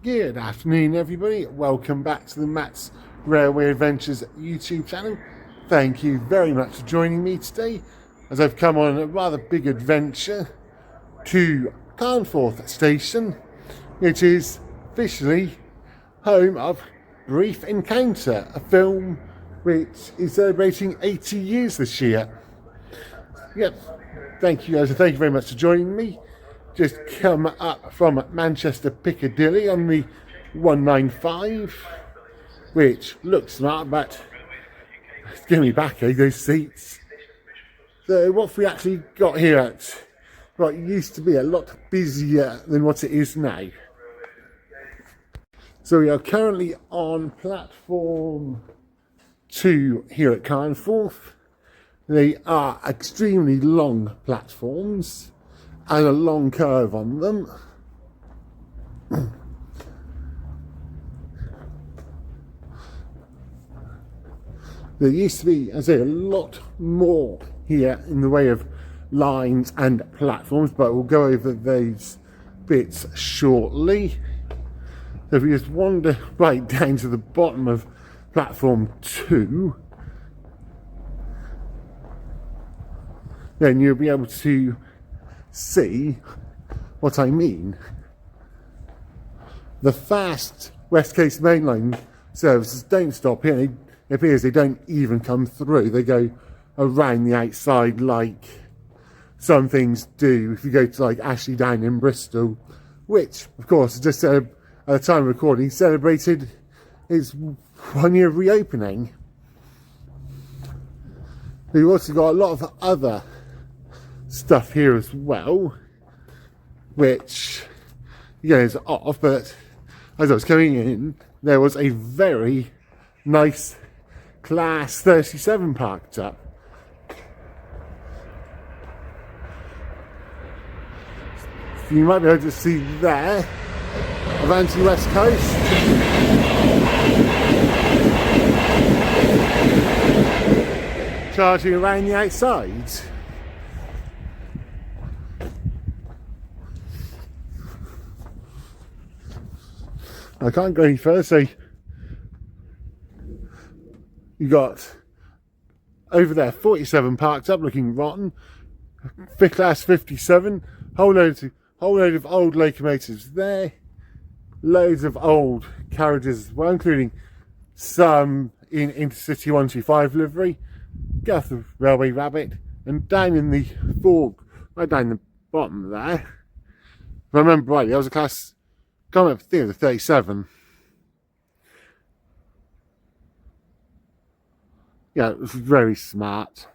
Good afternoon, everybody. Welcome back to the Matt's Railway Adventures YouTube channel. Thank you very much for joining me today as I've come on a rather big adventure to Carnforth Station, which is officially home of Brief Encounter, a film which is celebrating 80 years this year. Yep, thank you guys, and thank you very much for joining me. Just come up from Manchester Piccadilly on the 195, which looks smart, but it's giving me backache, those seats. So what have we actually got here at what used to be a lot busier than what it is now? So we are currently on platform 2 here at Carnforth. They are extremely long platforms and a long curve on them. There used to be, as I say, a lot more here in the way of lines and platforms, but we'll go over those bits shortly. So if we just wander right down to the bottom of platform 2, then you'll be able to see what I mean. The fast West Coast mainline services don't stop here. It appears they don't even come through. They go around the outside like some things do if you go to like Ashley Down in Bristol, which of course is just at the time of recording celebrated its 1 year reopening. We've also got a lot of other stuff here as well, which is off, but as I was coming in, there was a very nice Class 37 parked up. So you might be able to see there, of anti-West Coast. Charging around the outside. I can't go any further, so you got over there 47 parked up looking rotten, fifth class 57, whole load of old locomotives there, loads of old carriages as well, including some in Intercity 125 livery, Guthrie Railway Rabbit, and down in the fork, right down the bottom there, if I remember rightly, that was a class coming up to the 37. Yeah, it was very smart.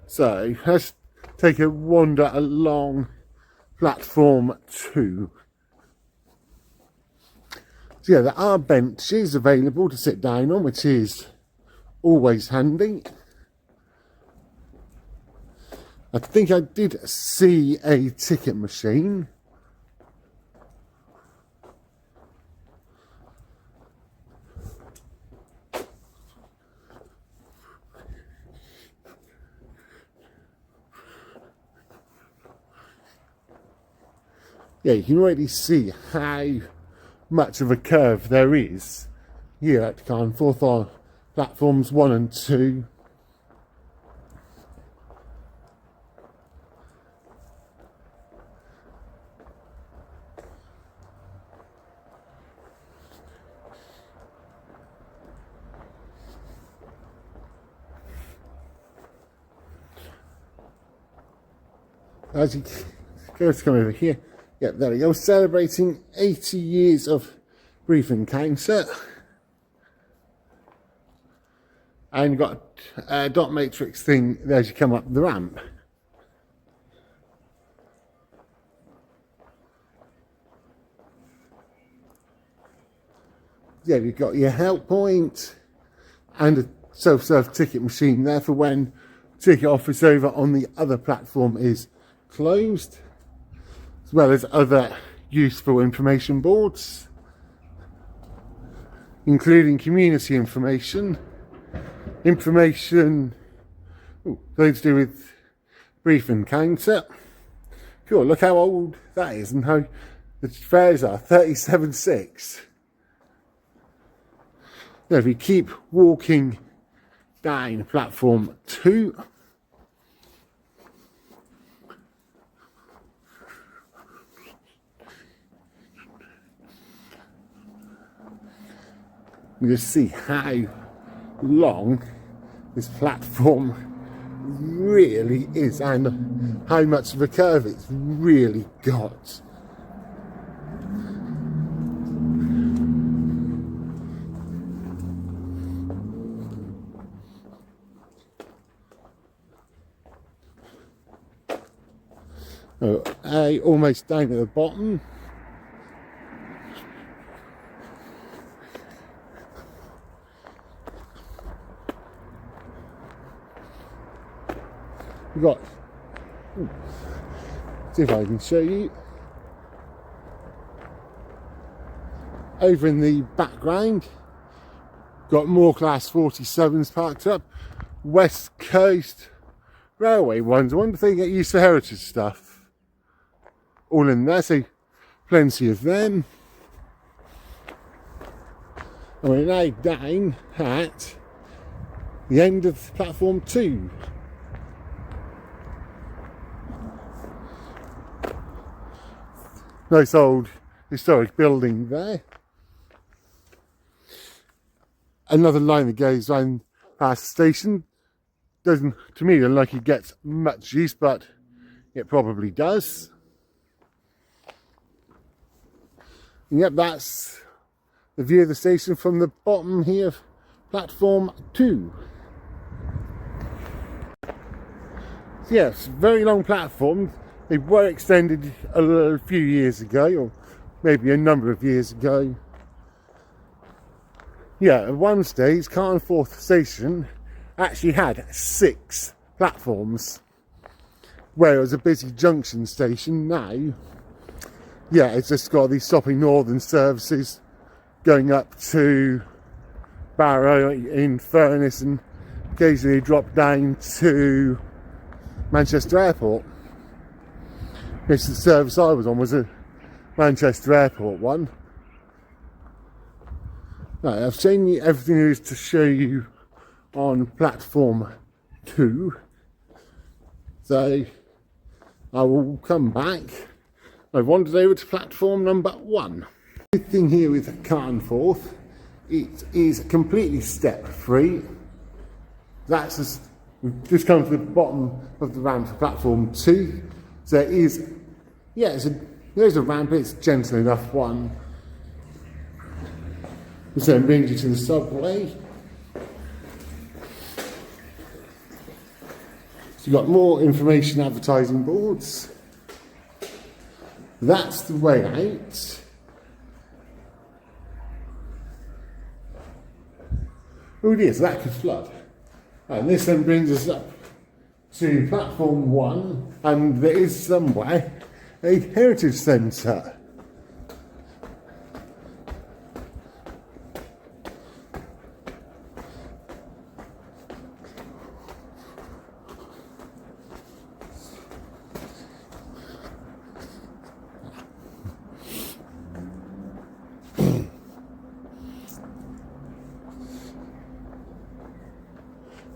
So let's take a wander along platform 2. So yeah, there are benches available to sit down on, which is always handy. I think I did see a ticket machine. Yeah, you can already see how much of a curve there is here at Carnforth on platforms 1 and 2. As you go to come over here, yep, there we go, celebrating 80 years of Brief Encounter. And you've got a dot matrix thing there as you come up the ramp. Yeah, you've got your help point and a self-serve ticket machine there for when ticket office over on the other platform is closed, as well as other useful information boards, including community information, something to do with Brief Encounter, Sure, look how old that is and how the fares are, 37.6. Now if we keep walking down platform 2, you just see how long this platform really is and how much of a curve it's really got. Oh, almost down at the bottom. We've got, see if I can show you, over in the background, got more Class 47s parked up, West Coast Railway ones. I wonder if they get used for heritage stuff. All in there, so plenty of them. And we're now down at the end of platform 2. Nice old historic building there. Another line that goes round past the station. Doesn't, to me, look like it gets much use, but it probably does. And yep, that's the view of the station from the bottom here of platform 2. So yes, very long platforms. They were extended a few years ago, or maybe a number of years ago. Yeah, at one stage, Carnforth Station actually had 6 platforms, where it was a busy junction station. Now, yeah, it's just got these stopping northern services going up to Barrow in Furness and occasionally drop down to Manchester Airport. This the service I was on was a Manchester Airport one. Right, I've shown you everything there is to show you on platform 2. So I will come back. I've wandered over to platform number 1. The good thing here with Carnforth, it is completely step free. That's just, we've just come to the bottom of the ramp for platform 2. So it is, yeah, there's a ramp, it's gentle enough one. Which then brings you to the subway. So you've got more information advertising boards. That's the way out. Oh dear, so that could flood. And this then brings us up to platform 1, and there is somewhere a heritage centre.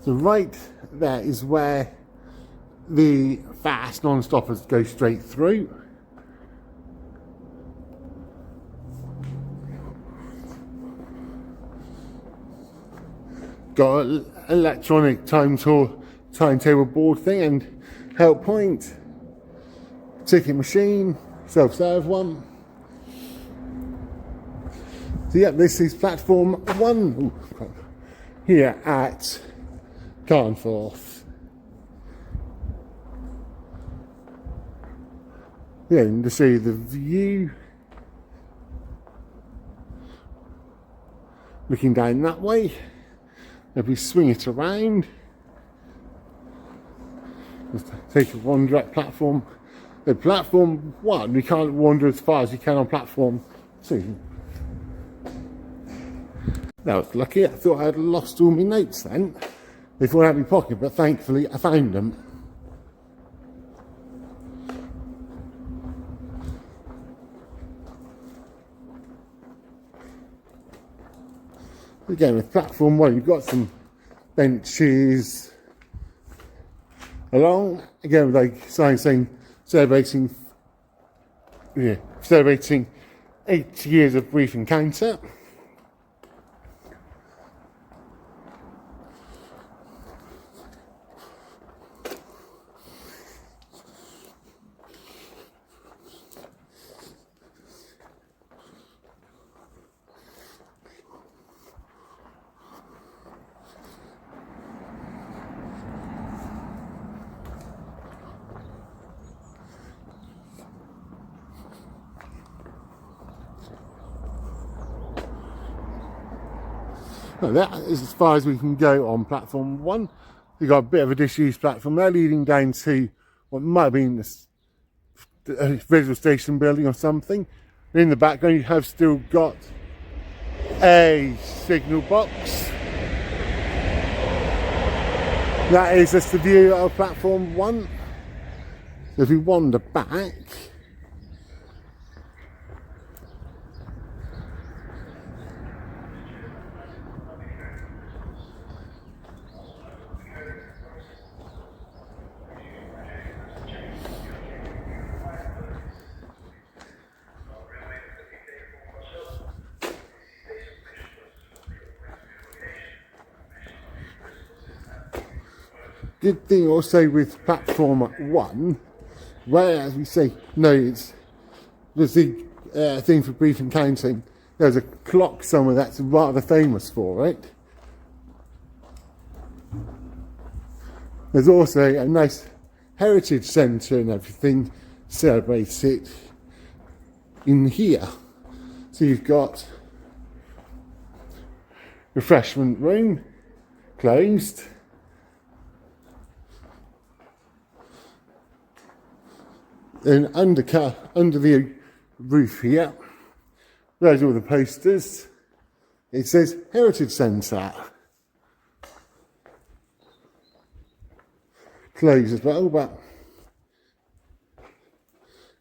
So right there is where the fast non-stoppers go straight through. Got an electronic timetable board thing and help point, ticket machine, self-serve one. So yeah, this is platform 1 here at Carnforth. Yeah, and to show you the view, looking down that way, if we swing it around, just take a wander up platform. At platform 1, we can't wander as far as you can on platform 2. That was lucky. I thought I had lost all my notes then. They thought I had my pocket, but thankfully I found them. Again, with platform 1, you've got some benches along. Again, with like signs saying celebrating 8 years of brief encounter. Well, that is as far as we can go on platform 1. You've got a bit of a disused platform there leading down to what might have been a visual station building or something. And in the background you have still got a signal box. That is just the view of platform 1. So if we wander back, good thing also with platform 1, where, as we say, there's the thing for brief encountering. There's a clock somewhere that's rather famous for it. There's also a nice heritage centre and everything celebrates it in here. So you've got refreshment room closed. Then under the roof here, there's all the posters. It says Heritage Centre. Closed as well, but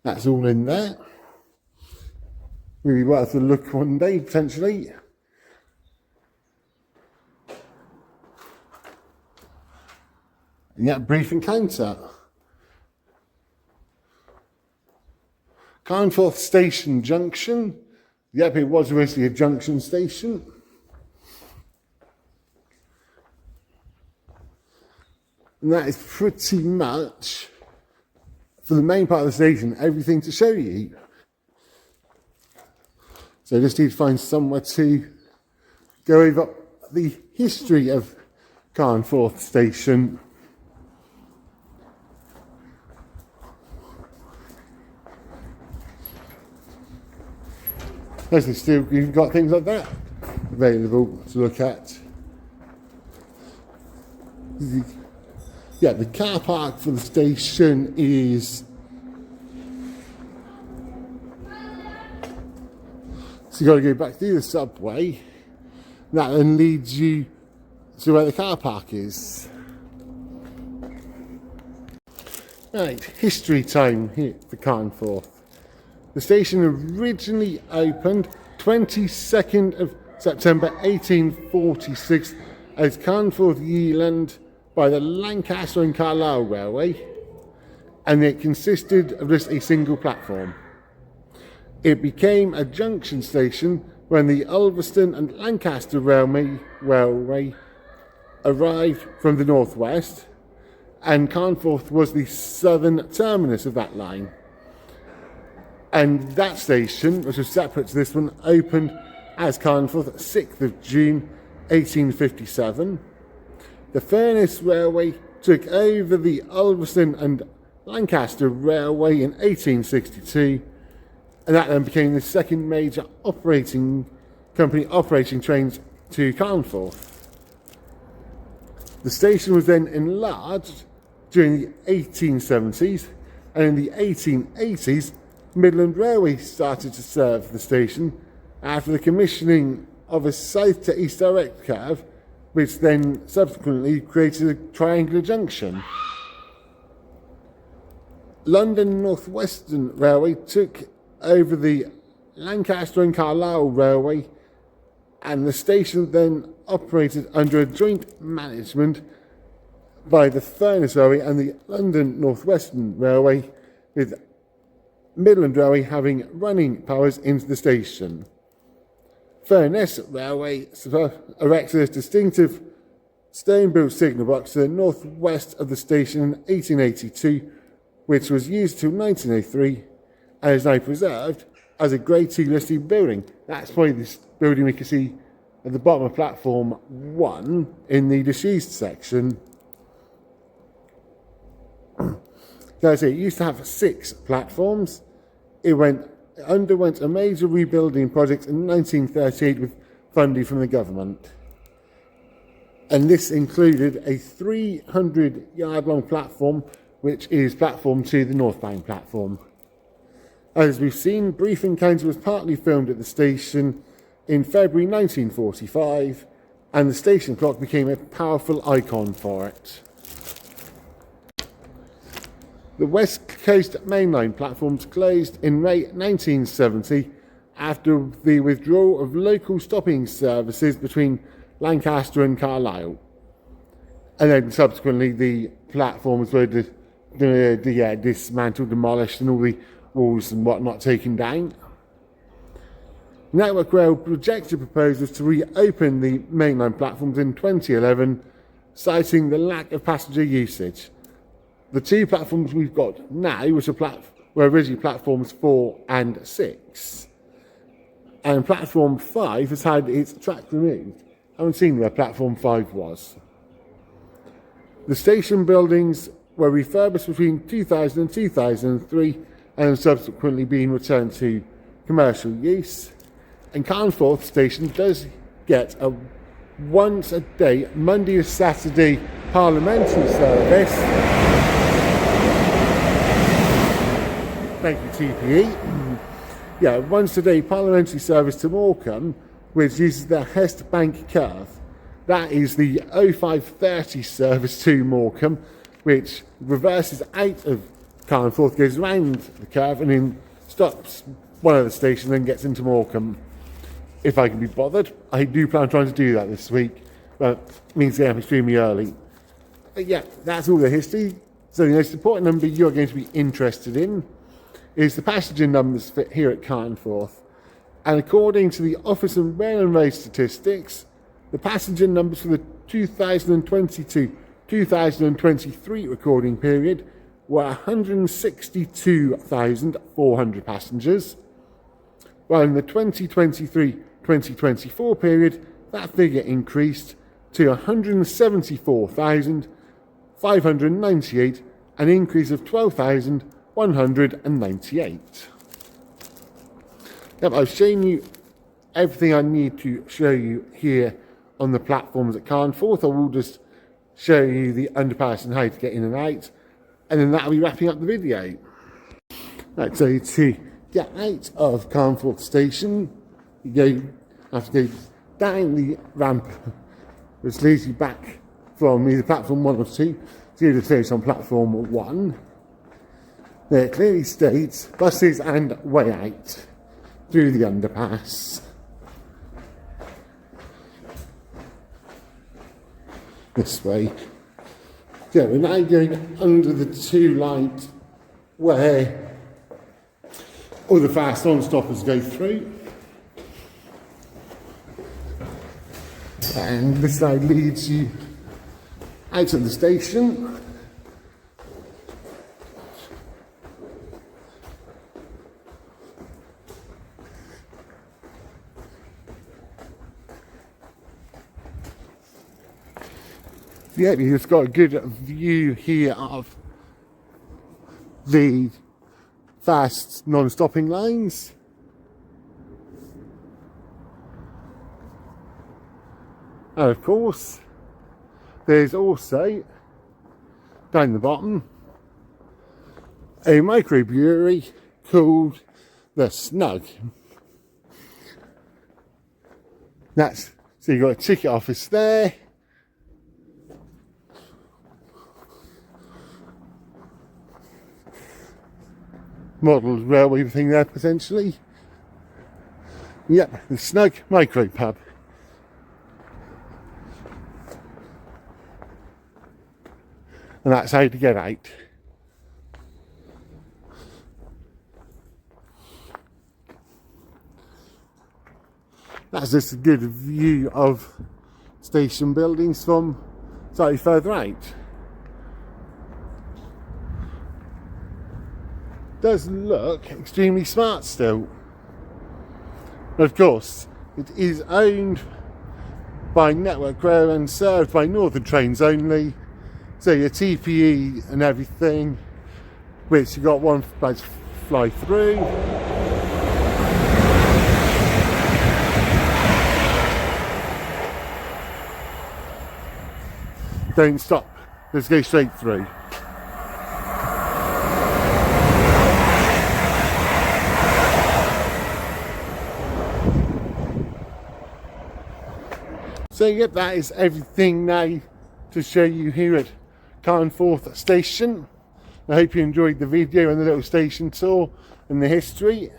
that's all in there. Really worth a look one day, potentially. And yet, brief encounter. Carnforth Station Junction. Yep, it was originally a junction station. And that is pretty much, for the main part of the station, everything to show you. So I just need to find somewhere to go over the history of Carnforth Station. There's still, you've got things like that available to look at. Yeah, the car park for the station is, so you've got to go back through the subway. That then leads you to where the car park is. Right, history time here for Carnforth. The station originally opened 22nd of September 1846 as Carnforth Yealand by the Lancashire and Carlisle Railway, and it consisted of just a single platform. It became a junction station when the Ulverston and Lancaster Railway arrived from the northwest, and Carnforth was the southern terminus of that line. And that station, which was separate to this one, opened as Carnforth 6th of June 1857. The Furness Railway took over the Ulverston and Lancaster Railway in 1862, and that then became the second major operating company operating trains to Carnforth. The station was then enlarged during the 1870s, and in the 1880s, Midland Railway started to serve the station after the commissioning of a south to east direct curve, which then subsequently created a triangular junction. London North Western Railway took over the Lancaster and Carlisle Railway and the station then operated under a joint management by the Furness Railway and the London North Western Railway, with Midland Railway having running powers into the station. Furness Railway erected a distinctive stone-built signal box to the northwest of the station in 1882, which was used till 1903 and is now preserved as a Grade 2 listed building. That's probably this building we can see at the bottom of platform 1 in the disused section. As it used to have 6 platforms. It underwent a major rebuilding project in 1938 with funding from the government. And this included a 300-yard long platform, which is platform 2, the northbound platform. As we've seen, brief encounter was partly filmed at the station in February 1945, and the station clock became a powerful icon for it. The West Coast mainline platforms closed in May 1970 after the withdrawal of local stopping services between Lancaster and Carlisle. And then subsequently the platforms were dismantled, demolished, and all the walls and whatnot taken down. Network Rail projected proposals to reopen the mainline platforms in 2011, citing the lack of passenger usage. The 2 platforms we've got now, which were originally platforms 4 and 6. And platform 5 has had its track removed. I haven't seen where platform 5 was. The station buildings were refurbished between 2000 and 2003 and subsequently being returned to commercial use. And Carnforth Station does get a once a day, Monday to Saturday parliamentary service. Thank you, TPE. Yeah, once a day parliamentary service to Morecambe, which uses the Hest Bank curve. That is the 0530 service to Morecambe, which reverses out of Carnforth, goes around the curve, and then stops one of the stations, then gets into Morecambe. If I can be bothered, I do plan on trying to do that this week, but it means getting up extremely early. But yeah, that's all the history. So the most important number you're going to be interested in is the passenger numbers for here at Carnforth. And according to the Office of Rail and Road Statistics, the passenger numbers for the 2022-2023 recording period were 162,400 passengers, while in the 2023-2024 period, that figure increased to 174,598, an increase of 12,198. Yep, I've shown you everything I need to show you here on the platforms at Carnforth. I will just show you the underpass and how to get in and out, and then that'll be wrapping up the video. Right, so to get out of Carnforth Station, you have to go down the ramp, which leads you back from either platform 1 or 2 to the station on platform 1. There clearly states buses and way out through the underpass. This way. So we're now going under the 2 light where all the fast non-stoppers go through. And this now leads you out of the station. Yeah, you've just got a good view here of the fast non-stopping lines. And of course, there's also, down the bottom, a microbrewery called the Snug. So you've got a ticket office there. Model railway thing there potentially. Yep, the Snug Micro Pub. and that's how to get out. That's just a good view of station buildings from slightly further out. Does look extremely smart still. Of course, it is owned by Network Rail and served by Northern Trains only. So your TPE and everything, which you got one to fly through. Don't stop, let's go straight through. So yep, that is everything now to show you here at Carnforth Station. I hope you enjoyed the video and the little station tour and the history.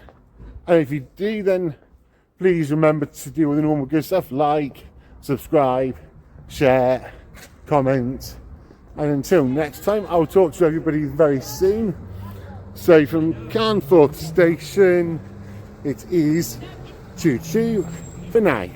And if you do, then please remember to do all the normal good stuff, like, subscribe, share, comment. And until next time, I'll talk to everybody very soon. So from Carnforth Station, it is choo-choo for now.